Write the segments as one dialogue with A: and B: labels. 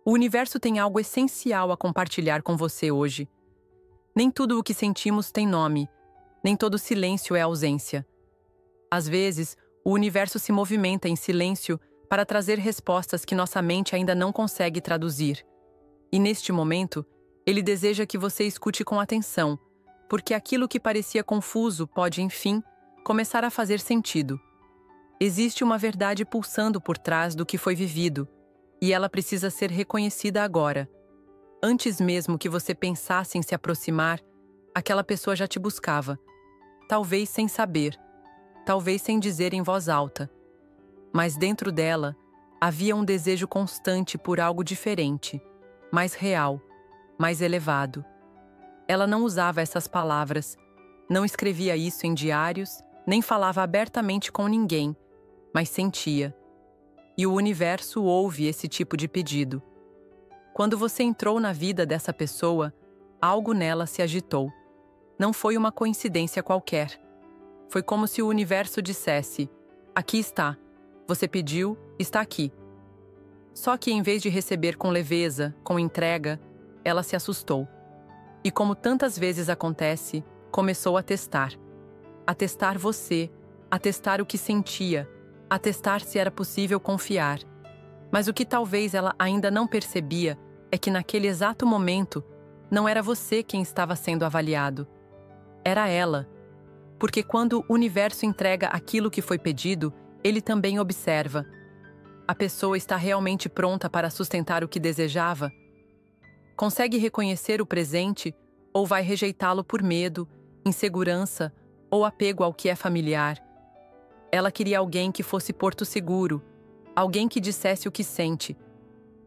A: O universo tem algo essencial a compartilhar com você hoje. Nem tudo o que sentimos tem nome, nem todo silêncio é ausência. Às vezes, o universo se movimenta em silêncio para trazer respostas que nossa mente ainda não consegue traduzir. E neste momento, ele deseja que você escute com atenção, porque aquilo que parecia confuso pode, enfim, começar a fazer sentido. Existe uma verdade pulsando por trás do que foi vivido, e ela precisa ser reconhecida agora. Antes mesmo que você pensasse em se aproximar, aquela pessoa já te buscava. Talvez sem saber, talvez sem dizer em voz alta. Mas dentro dela, havia um desejo constante por algo diferente, mais real, mais elevado. Ela não usava essas palavras, não escrevia isso em diários, nem falava abertamente com ninguém, mas sentia. E o universo ouve esse tipo de pedido. Quando você entrou na vida dessa pessoa, algo nela se agitou. Não foi uma coincidência qualquer. Foi como se o universo dissesse: aqui está, você pediu, está aqui. Só que em vez de receber com leveza, com entrega, ela se assustou. E como tantas vezes acontece, começou a testar. A testar você, a testar o que sentia, a testar se era possível confiar. Mas o que talvez ela ainda não percebia é que naquele exato momento não era você quem estava sendo avaliado. Era ela. Porque quando o universo entrega aquilo que foi pedido, ele também observa. A pessoa está realmente pronta para sustentar o que desejava? Consegue reconhecer o presente ou vai rejeitá-lo por medo, insegurança ou apego ao que é familiar? Ela queria alguém que fosse porto seguro, alguém que dissesse o que sente,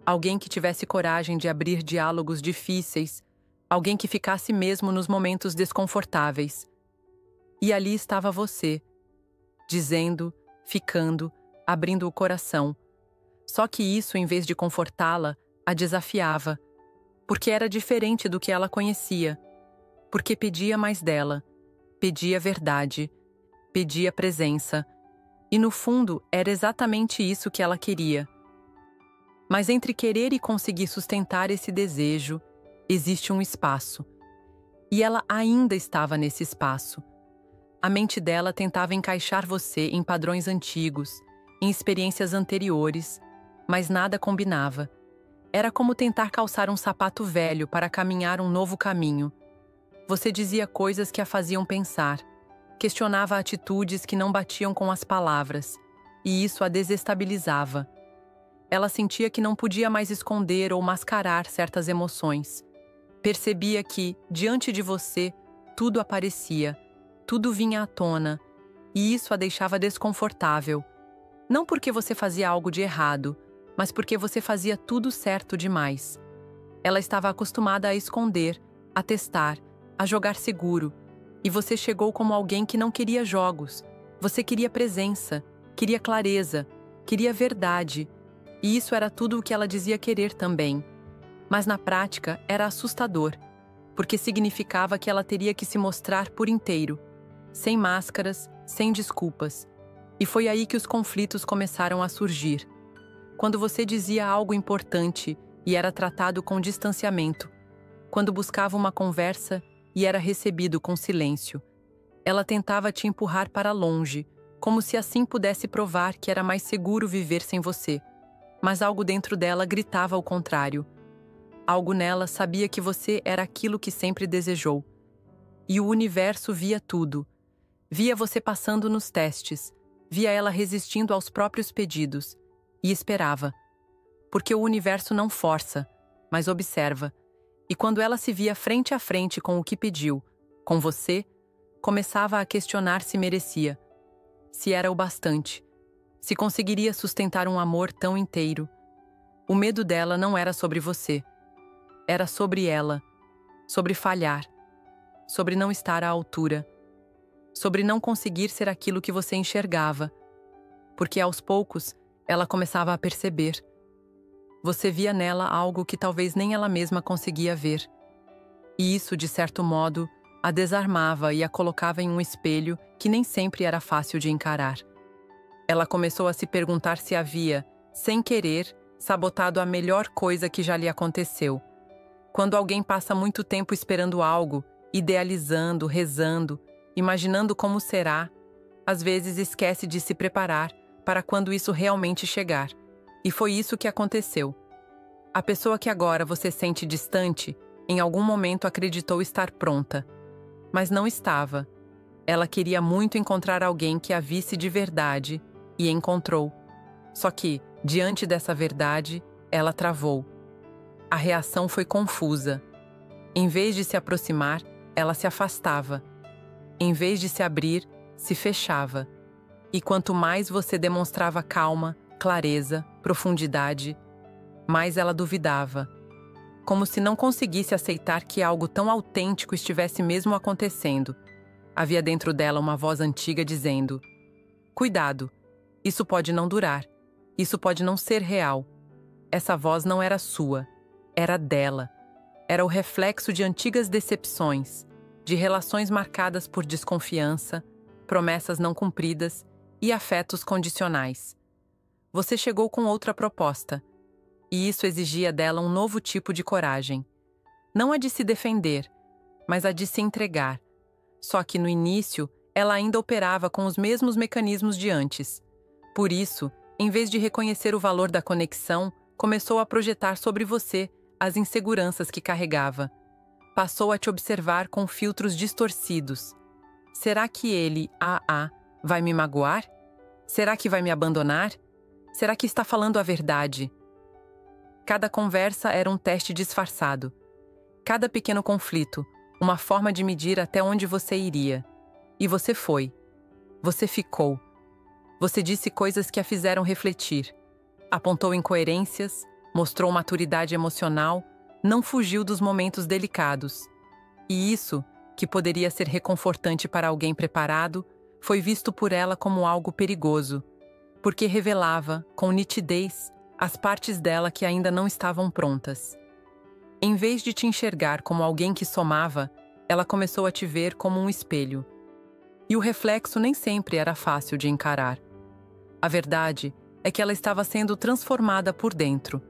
A: alguém que tivesse coragem de abrir diálogos difíceis, alguém que ficasse mesmo nos momentos desconfortáveis. E ali estava você, dizendo, ficando, abrindo o coração. Só que isso, em vez de confortá-la, a desafiava, porque era diferente do que ela conhecia, porque pedia mais dela, pedia verdade, pedia presença, e no fundo era exatamente isso que ela queria. Mas entre querer e conseguir sustentar esse desejo, existe um espaço. E ela ainda estava nesse espaço. A mente dela tentava encaixar você em padrões antigos, em experiências anteriores, mas nada combinava. Era como tentar calçar um sapato velho para caminhar um novo caminho. Você dizia coisas que a faziam pensar, questionava atitudes que não batiam com as palavras, e isso a desestabilizava. Ela sentia que não podia mais esconder ou mascarar certas emoções. Percebia que, diante de você, tudo aparecia, tudo vinha à tona, e isso a deixava desconfortável. Não porque você fazia algo de errado, mas porque você fazia tudo certo demais. Ela estava acostumada a esconder, a testar, a jogar seguro, e você chegou como alguém que não queria jogos. Você queria presença, queria clareza, queria verdade, e isso era tudo o que ela dizia querer também. Mas na prática era assustador, porque significava que ela teria que se mostrar por inteiro, sem máscaras, sem desculpas. E foi aí que os conflitos começaram a surgir. Quando você dizia algo importante e era tratado com distanciamento, quando buscava uma conversa e era recebido com silêncio. Ela tentava te empurrar para longe, como se assim pudesse provar que era mais seguro viver sem você. Mas algo dentro dela gritava o contrário. Algo nela sabia que você era aquilo que sempre desejou. E o universo via tudo. Via você passando nos testes, via ela resistindo aos próprios pedidos, e esperava. Porque o universo não força, mas observa. E quando ela se via frente a frente com o que pediu, com você, começava a questionar se merecia, se era o bastante, se conseguiria sustentar um amor tão inteiro. O medo dela não era sobre você, era sobre ela, sobre falhar, sobre não estar à altura, sobre não conseguir ser aquilo que você enxergava, porque aos poucos ela começava a perceber. Você via nela algo que talvez nem ela mesma conseguia ver. E isso, de certo modo, a desarmava e a colocava em um espelho que nem sempre era fácil de encarar. Ela começou a se perguntar se havia, sem querer, sabotado a melhor coisa que já lhe aconteceu. Quando alguém passa muito tempo esperando algo, idealizando, rezando, imaginando como será, às vezes esquece de se preparar para quando isso realmente chegar. E foi isso que aconteceu. A pessoa que agora você sente distante, em algum momento acreditou estar pronta, mas não estava. Ela queria muito encontrar alguém que a visse de verdade e encontrou. Só que, diante dessa verdade, ela travou. A reação foi confusa. Em vez de se aproximar, ela se afastava. Em vez de se abrir, se fechava. E quanto mais você demonstrava calma, clareza, profundidade, mais ela duvidava. Como se não conseguisse aceitar que algo tão autêntico estivesse mesmo acontecendo. Havia dentro dela uma voz antiga dizendo: "Cuidado, isso pode não durar. Isso pode não ser real." Essa voz não era sua, era dela. Era o reflexo de antigas decepções, de relações marcadas por desconfiança, promessas não cumpridas e afetos condicionais. Você chegou com outra proposta, e isso exigia dela um novo tipo de coragem. Não a de se defender, mas a de se entregar. Só que no início, ela ainda operava com os mesmos mecanismos de antes. Por isso, em vez de reconhecer o valor da conexão, começou a projetar sobre você as inseguranças que carregava. Passou a te observar com filtros distorcidos. Será que ele, vai me magoar? Será que vai me abandonar? Será que está falando a verdade? Cada conversa era um teste disfarçado. Cada pequeno conflito, uma forma de medir até onde você iria. E você foi. Você ficou. Você disse coisas que a fizeram refletir. Apontou incoerências, mostrou maturidade emocional, não fugiu dos momentos delicados. E isso, que poderia ser reconfortante para alguém preparado, foi visto por ela como algo perigoso, porque revelava, com nitidez, as partes dela que ainda não estavam prontas. Em vez de te enxergar como alguém que somava, ela começou a te ver como um espelho. E o reflexo nem sempre era fácil de encarar. A verdade é que ela estava sendo transformada por dentro.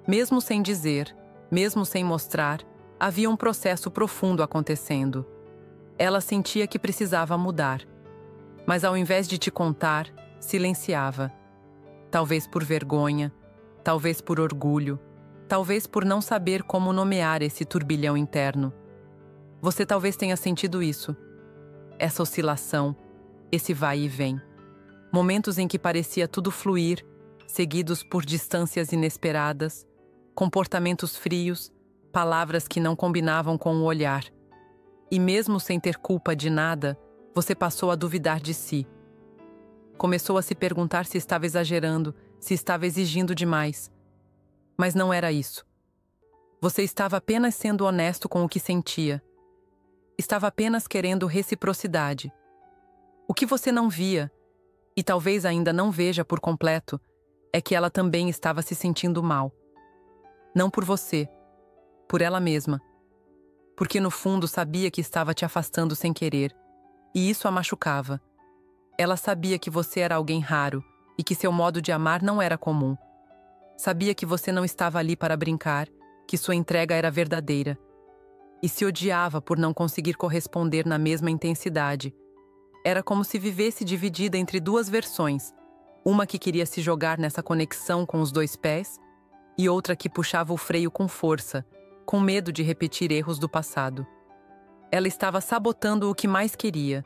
A: Mesmo sem dizer, mesmo sem mostrar, havia um processo profundo acontecendo. Ela sentia que precisava mudar. Mas ao invés de te contar, silenciava. Talvez por vergonha, talvez por orgulho, talvez por não saber como nomear esse turbilhão interno. Você talvez tenha sentido isso. Essa oscilação, esse vai e vem. Momentos em que parecia tudo fluir, seguidos por distâncias inesperadas, comportamentos frios, palavras que não combinavam com o olhar. E mesmo sem ter culpa de nada, você passou a duvidar de si. Começou a se perguntar se estava exagerando, se estava exigindo demais. Mas não era isso. Você estava apenas sendo honesto com o que sentia. Estava apenas querendo reciprocidade. O que você não via, e talvez ainda não veja por completo, é que ela também estava se sentindo mal. Não por você, por ela mesma. Porque no fundo sabia que estava te afastando sem querer, e isso a machucava. Ela sabia que você era alguém raro e que seu modo de amar não era comum. Sabia que você não estava ali para brincar, que sua entrega era verdadeira. E se odiava por não conseguir corresponder na mesma intensidade. Era como se vivesse dividida entre duas versões, uma que queria se jogar nessa conexão com os dois pés e outra que puxava o freio com força, com medo de repetir erros do passado. Ela estava sabotando o que mais queria,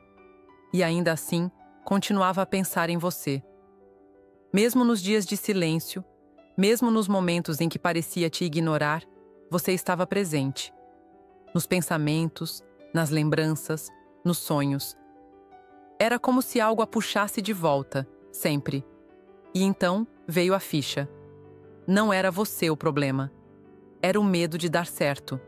A: e ainda assim continuava a pensar em você. Mesmo nos dias de silêncio, mesmo nos momentos em que parecia te ignorar, você estava presente. Nos pensamentos, nas lembranças, nos sonhos. Era como se algo a puxasse de volta, sempre. E então veio a ficha. Não era você o problema. Era o medo de dar certo.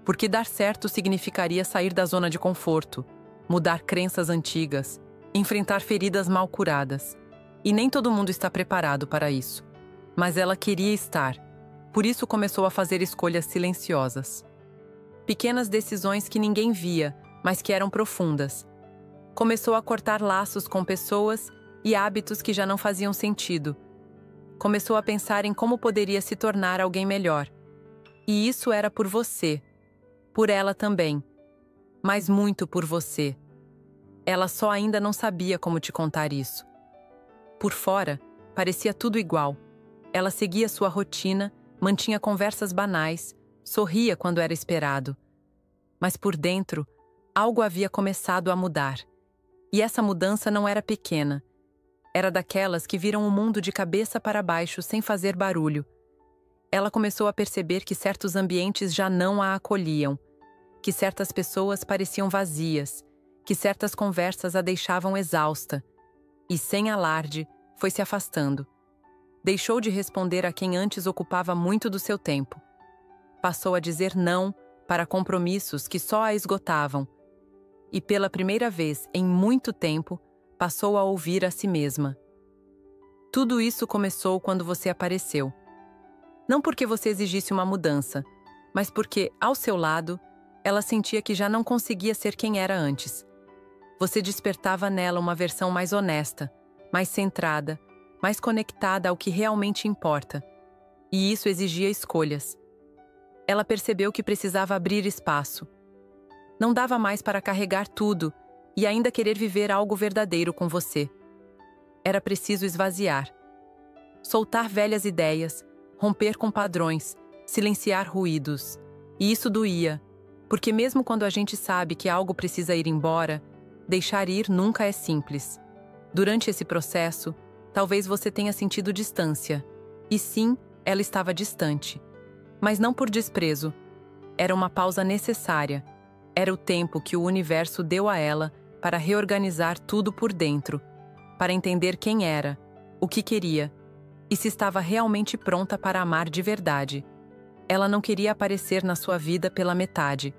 A: Porque dar certo significaria sair da zona de conforto, mudar crenças antigas, enfrentar feridas mal curadas. E nem todo mundo está preparado para isso. Mas ela queria estar. Por isso começou a fazer escolhas silenciosas. Pequenas decisões que ninguém via, mas que eram profundas. Começou a cortar laços com pessoas e hábitos que já não faziam sentido. Começou a pensar em como poderia se tornar alguém melhor. E isso era por você. Por ela também. Mas muito por você. Ela só ainda não sabia como te contar isso. Por fora, parecia tudo igual. Ela seguia sua rotina, mantinha conversas banais, sorria quando era esperado. Mas por dentro, algo havia começado a mudar. E essa mudança não era pequena. Era daquelas que viram o mundo de cabeça para baixo sem fazer barulho. Ela começou a perceber que certos ambientes já não a acolhiam, que certas pessoas pareciam vazias, que certas conversas a deixavam exausta. E, sem alarde, foi se afastando. Deixou de responder a quem antes ocupava muito do seu tempo. Passou a dizer não para compromissos que só a esgotavam. E pela primeira vez em muito tempo, passou a ouvir a si mesma. Tudo isso começou quando você apareceu. Não porque você exigisse uma mudança, mas porque, ao seu lado, ela sentia que já não conseguia ser quem era antes. Você despertava nela uma versão mais honesta, mais centrada, mais conectada ao que realmente importa. E isso exigia escolhas. Ela percebeu que precisava abrir espaço. Não dava mais para carregar tudo e ainda querer viver algo verdadeiro com você. Era preciso esvaziar. Soltar velhas ideias, romper com padrões, silenciar ruídos. E isso doía, porque mesmo quando a gente sabe que algo precisa ir embora, deixar ir nunca é simples. Durante esse processo, talvez você tenha sentido distância. E sim, ela estava distante. Mas não por desprezo. Era uma pausa necessária. Era o tempo que o universo deu a ela para reorganizar tudo por dentro, para entender quem era, o que queria, e se estava realmente pronta para amar de verdade. Ela não queria aparecer na sua vida pela metade.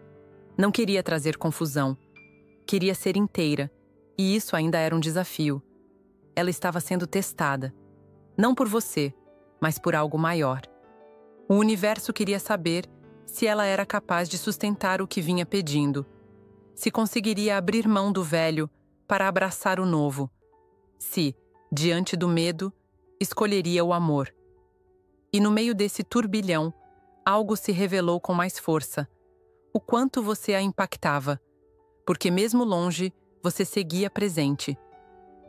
A: Não queria trazer confusão. Queria ser inteira, e isso ainda era um desafio. Ela estava sendo testada. Não por você, mas por algo maior. O universo queria saber se ela era capaz de sustentar o que vinha pedindo. Se conseguiria abrir mão do velho para abraçar o novo. Se, diante do medo, escolheria o amor. E no meio desse turbilhão, algo se revelou com mais força. O quanto você a impactava. Porque mesmo longe, você seguia presente.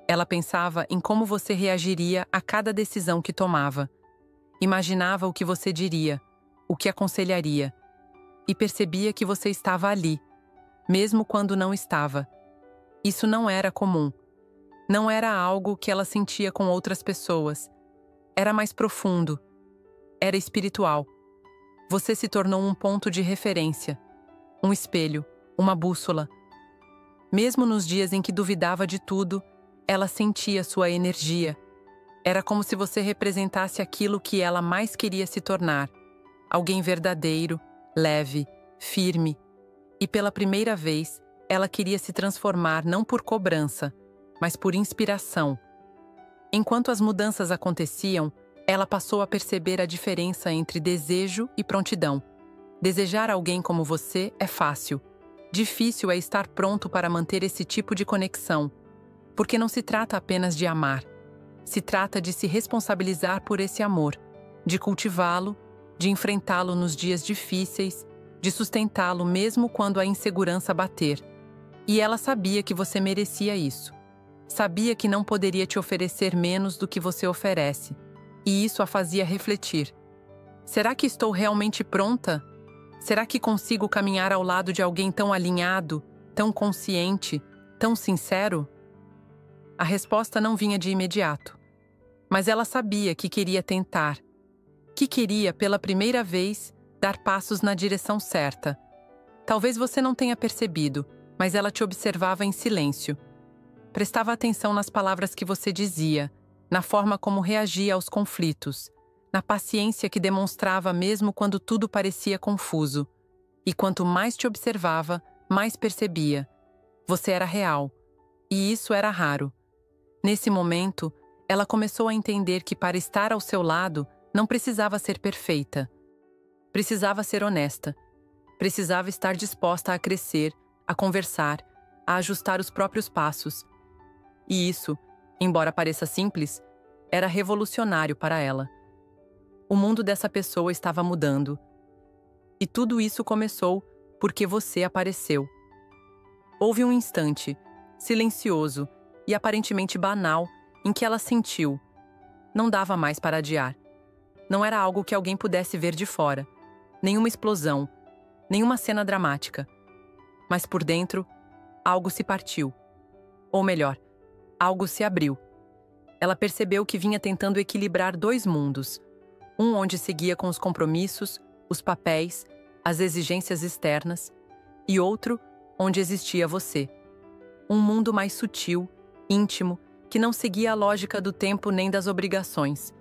A: Ela pensava em como você reagiria a cada decisão que tomava. Imaginava o que você diria, o que aconselharia. E percebia que você estava ali, mesmo quando não estava. Isso não era comum. Não era algo que ela sentia com outras pessoas. Era mais profundo. Era espiritual. Você se tornou um ponto de referência, um espelho, uma bússola. Mesmo nos dias em que duvidava de tudo, ela sentia sua energia. Era como se você representasse aquilo que ela mais queria se tornar. Alguém verdadeiro, leve, firme. E pela primeira vez, ela queria se transformar não por cobrança, mas por inspiração. Enquanto as mudanças aconteciam, ela passou a perceber a diferença entre desejo e prontidão. Desejar alguém como você é fácil. Difícil é estar pronto para manter esse tipo de conexão, porque não se trata apenas de amar. Se trata de se responsabilizar por esse amor, de cultivá-lo, de enfrentá-lo nos dias difíceis, de sustentá-lo mesmo quando a insegurança bater. E ela sabia que você merecia isso. Sabia que não poderia te oferecer menos do que você oferece. E isso a fazia refletir. Será que estou realmente pronta? Será que consigo caminhar ao lado de alguém tão alinhado, tão consciente, tão sincero? A resposta não vinha de imediato. Mas ela sabia que queria tentar. Que queria, pela primeira vez, dar passos na direção certa. Talvez você não tenha percebido, mas ela te observava em silêncio. Prestava atenção nas palavras que você dizia, na forma como reagia aos conflitos, na paciência que demonstrava mesmo quando tudo parecia confuso. E quanto mais te observava, mais percebia. Você era real. E isso era raro. Nesse momento, ela começou a entender que para estar ao seu lado, não precisava ser perfeita. Precisava ser honesta. Precisava estar disposta a crescer, a conversar, a ajustar os próprios passos. E isso, embora pareça simples, era revolucionário para ela. O mundo dessa pessoa estava mudando. E tudo isso começou porque você apareceu. Houve um instante, silencioso e aparentemente banal, em que ela sentiu. Não dava mais para adiar. Não era algo que alguém pudesse ver de fora. Nenhuma explosão, nenhuma cena dramática. Mas por dentro, algo se partiu. Ou melhor, algo se abriu. Ela percebeu que vinha tentando equilibrar dois mundos. Um onde seguia com os compromissos, os papéis, as exigências externas, e outro onde existia você. Um mundo mais sutil, íntimo, que não seguia a lógica do tempo nem das obrigações.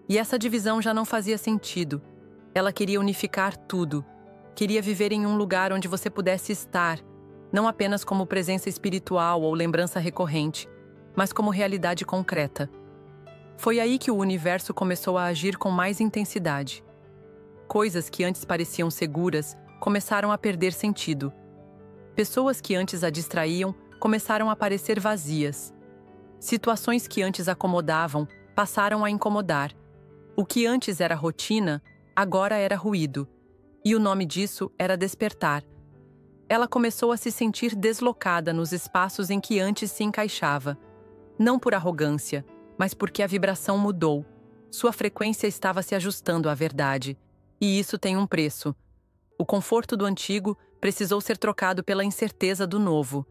A: E essa divisão já não fazia sentido. Ela queria unificar tudo. Queria viver em um lugar onde você pudesse estar, não apenas como presença espiritual ou lembrança recorrente, mas como realidade concreta. Foi aí que o universo começou a agir com mais intensidade. Coisas que antes pareciam seguras começaram a perder sentido. Pessoas que antes a distraíam começaram a parecer vazias. Situações que antes acomodavam passaram a incomodar. O que antes era rotina, agora era ruído. E o nome disso era despertar. Ela começou a se sentir deslocada nos espaços em que antes se encaixava. Não por arrogância, mas porque a vibração mudou. Sua frequência estava se ajustando à verdade. E isso tem um preço. O conforto do antigo precisou ser trocado pela incerteza do novo.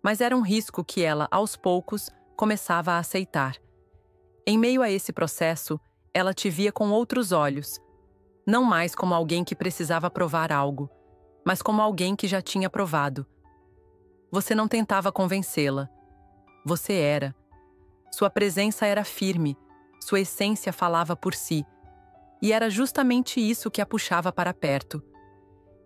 A: Mas era um risco que ela, aos poucos, começava a aceitar. Em meio a esse processo, ela te via com outros olhos. Não mais como alguém que precisava provar algo, mas como alguém que já tinha provado. Você não tentava convencê-la. Você era. Sua presença era firme, sua essência falava por si. E era justamente isso que a puxava para perto.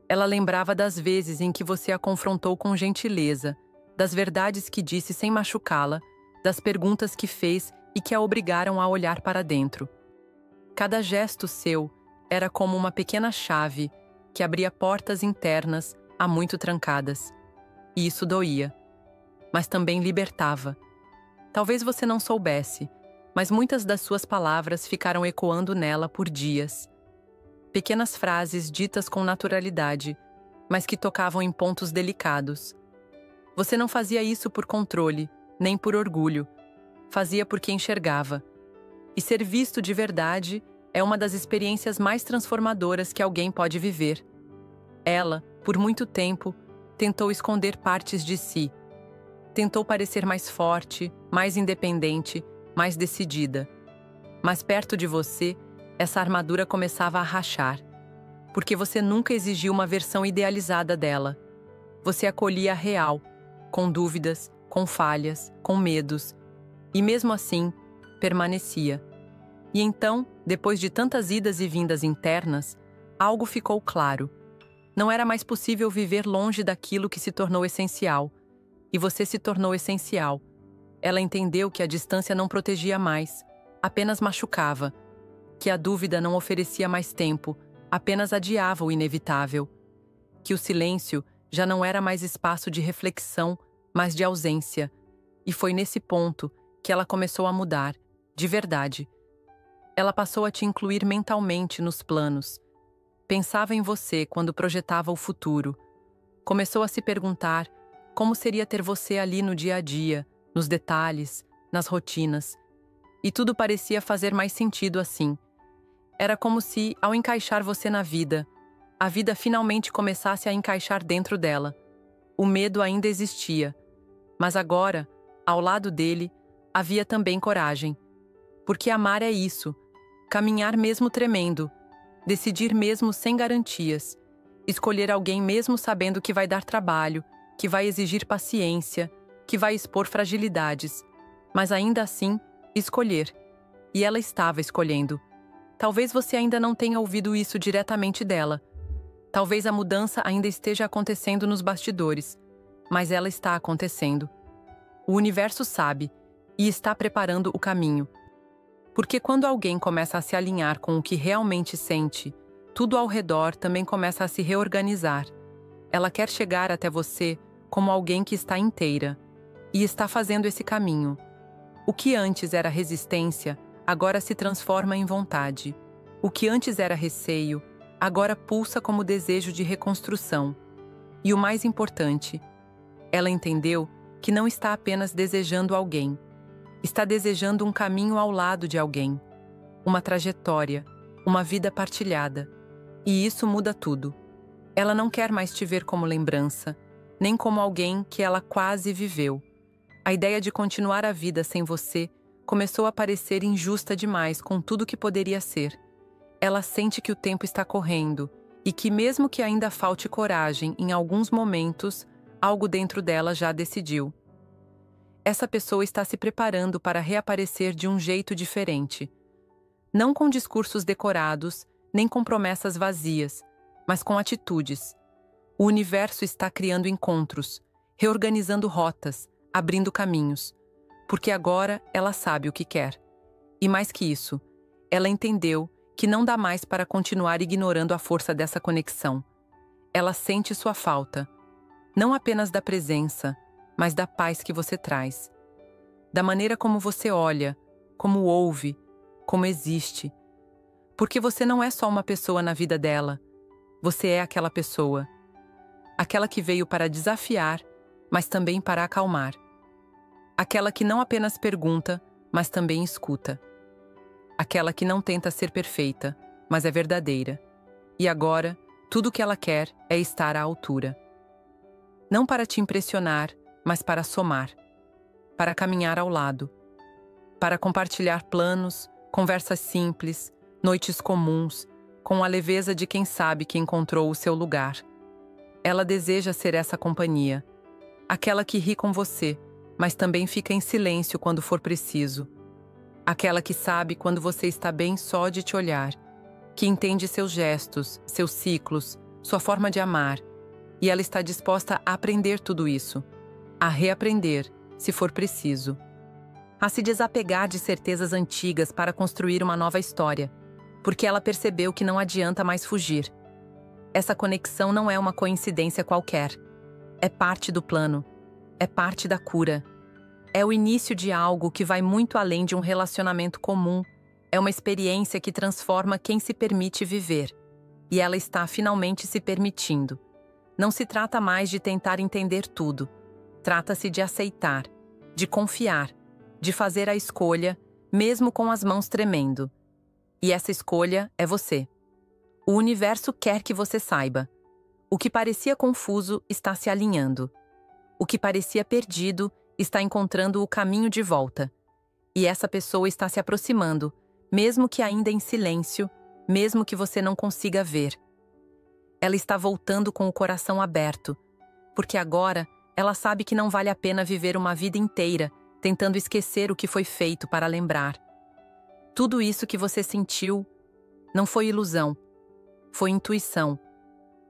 A: Ela lembrava das vezes em que você a confrontou com gentileza, das verdades que disse sem machucá-la, das perguntas que fez e que a obrigaram a olhar para dentro. Cada gesto seu era como uma pequena chave que abria portas internas há muito trancadas. E isso doía, mas também libertava. Talvez você não soubesse, mas muitas das suas palavras ficaram ecoando nela por dias. Pequenas frases ditas com naturalidade, mas que tocavam em pontos delicados. Você não fazia isso por controle, nem por orgulho. Fazia porque enxergava. E ser visto de verdade é uma das experiências mais transformadoras que alguém pode viver. Ela, por muito tempo, tentou esconder partes de si. Tentou parecer mais forte, mais independente, mais decidida. Mas perto de você, essa armadura começava a rachar. Porque você nunca exigiu uma versão idealizada dela. Você acolhia a real, com dúvidas, com falhas, com medos. E mesmo assim, permanecia. E então, depois de tantas idas e vindas internas, algo ficou claro. Não era mais possível viver longe daquilo que se tornou essencial. E você se tornou essencial. Ela entendeu que a distância não protegia mais, apenas machucava. Que a dúvida não oferecia mais tempo, apenas adiava o inevitável. Que o silêncio já não era mais espaço de reflexão, mas de ausência. E foi nesse ponto que ela começou a mudar, de verdade. Ela passou a te incluir mentalmente nos planos. Pensava em você quando projetava o futuro. Começou a se perguntar como seria ter você ali no dia a dia, nos detalhes, nas rotinas. E tudo parecia fazer mais sentido assim. Era como se, ao encaixar você na vida, a vida finalmente começasse a encaixar dentro dela. O medo ainda existia, mas agora, ao lado dele, havia também coragem. Porque amar é isso, caminhar mesmo tremendo, decidir mesmo sem garantias, escolher alguém mesmo sabendo que vai dar trabalho, que vai exigir paciência, que vai expor fragilidades, mas ainda assim, escolher. E ela estava escolhendo. Talvez você ainda não tenha ouvido isso diretamente dela. Talvez a mudança ainda esteja acontecendo nos bastidores, mas ela está acontecendo. O universo sabe e está preparando o caminho. Porque quando alguém começa a se alinhar com o que realmente sente, tudo ao redor também começa a se reorganizar. Ela quer chegar até você como alguém que está inteira e está fazendo esse caminho. O que antes era resistência, agora se transforma em vontade. O que antes era receio, agora pulsa como desejo de reconstrução. E o mais importante, ela entendeu que não está apenas desejando alguém, está desejando um caminho ao lado de alguém, uma trajetória, uma vida partilhada. E isso muda tudo. Ela não quer mais te ver como lembrança, nem como alguém que ela quase viveu. A ideia de continuar a vida sem você começou a parecer injusta demais com tudo que poderia ser. Ela sente que o tempo está correndo e que, mesmo que ainda falte coragem em alguns momentos, algo dentro dela já decidiu. Essa pessoa está se preparando para reaparecer de um jeito diferente. Não com discursos decorados, nem com promessas vazias, mas com atitudes. O universo está criando encontros, reorganizando rotas, abrindo caminhos, porque agora ela sabe o que quer. E mais que isso, ela entendeu que não dá mais para continuar ignorando a força dessa conexão. Ela sente sua falta, não apenas da presença, mas da paz que você traz. Da maneira como você olha, como ouve, como existe. Porque você não é só uma pessoa na vida dela, você é aquela pessoa. Aquela que veio para desafiar, mas também para acalmar. Aquela que não apenas pergunta, mas também escuta. Aquela que não tenta ser perfeita, mas é verdadeira. E agora, tudo o que ela quer é estar à altura. Não para te impressionar, mas para somar. Para caminhar ao lado. Para compartilhar planos, conversas simples, noites comuns, com a leveza de quem sabe que encontrou o seu lugar. Ela deseja ser essa companhia. Aquela que ri com você, mas também fica em silêncio quando for preciso. Aquela que sabe quando você está bem só de te olhar, que entende seus gestos, seus ciclos, sua forma de amar, e ela está disposta a aprender tudo isso, a reaprender, se for preciso. A se desapegar de certezas antigas para construir uma nova história, porque ela percebeu que não adianta mais fugir. Essa conexão não é uma coincidência qualquer. É parte do plano. É parte da cura. É o início de algo que vai muito além de um relacionamento comum. É uma experiência que transforma quem se permite viver. E ela está finalmente se permitindo. Não se trata mais de tentar entender tudo. Trata-se de aceitar, de confiar, de fazer a escolha, mesmo com as mãos tremendo. E essa escolha é você. O universo quer que você saiba. O que parecia confuso está se alinhando. O que parecia perdido está encontrando o caminho de volta. E essa pessoa está se aproximando, mesmo que ainda em silêncio, mesmo que você não consiga ver. Ela está voltando com o coração aberto, porque agora ela sabe que não vale a pena viver uma vida inteira tentando esquecer o que foi feito para lembrar. Tudo isso que você sentiu não foi ilusão, foi intuição.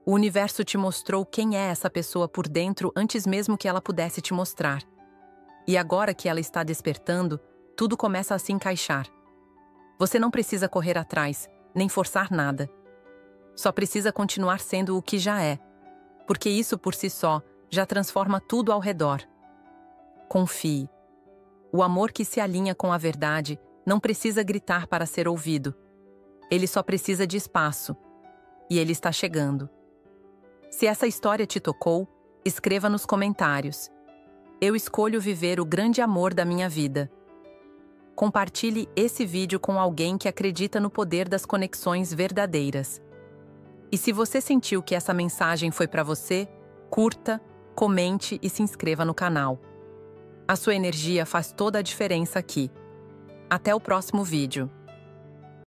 A: O universo te mostrou quem é essa pessoa por dentro antes mesmo que ela pudesse te mostrar. E agora que ela está despertando, tudo começa a se encaixar. Você não precisa correr atrás, nem forçar nada. Só precisa continuar sendo o que já é, porque isso por si só já transforma tudo ao redor. Confie. O amor que se alinha com a verdade não precisa gritar para ser ouvido. Ele só precisa de espaço. E ele está chegando. Se essa história te tocou, escreva nos comentários. Eu escolho viver o grande amor da minha vida. Compartilhe esse vídeo com alguém que acredita no poder das conexões verdadeiras. E se você sentiu que essa mensagem foi para você, curta, comente e se inscreva no canal. A sua energia faz toda a diferença aqui. Até o próximo vídeo.